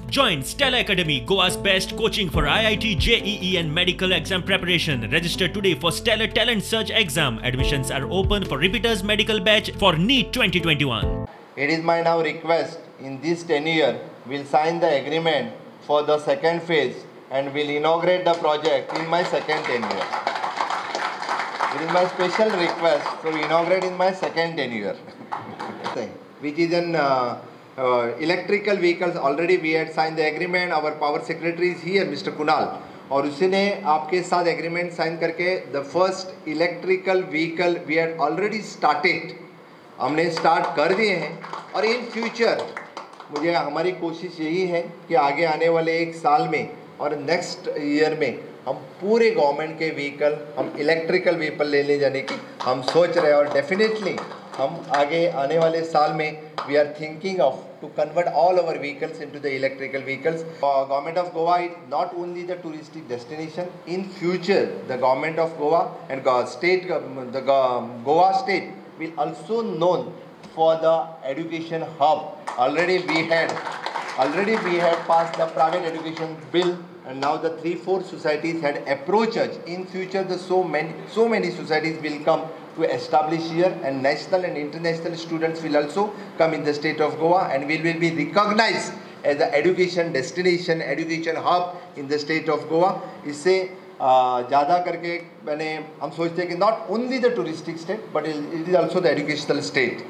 Join Stella Academy, Goa's best coaching for IIT, JEE and medical exam preparation. Register today for Stellar Talent Search exam. Admissions are open for repeaters medical batch for NEET 2021. It is my now request in this tenure we'll sign the agreement for the second phase and will inaugurate the project in my second tenure. It is my special request to inaugurate in my second tenure. Which is an electrical vehicles. Already we had signed the agreement. Our power secretary is here, Mr. Kunal. और उसी ने आपके साथ agreement sign करके the first electrical vehicle we had already started. हमने start कर दिए हैं और in future मुझे हमारी कोशिश यही है कि आगे आने वाले एक साल में और नेक्स्ट ईयर में हम पूरे गवर्नमेंट के व्हीकल हम इलेक्ट्रिकल व्हीकल लेने जाने की हम सोच रहे हैं और डेफिनेटली हम आगे आने वाले साल में we are thinking of to convert all our vehicles into the electrical vehicles. Government of Goa is not only the touristic destination. In future, the government of Goa and Goa state will also known for the education hub. Already we had passed the private education bill, and now the 3-4 societies had approached us. In future, the so many societies will come to establish here, and national and international students will also come in the state of Goa, and we will be recognized as the education destination, education hub in the state of Goa. इससे ज़्यादा करके हम सोचते हैं कि not only the touristic state but it is also the educational state.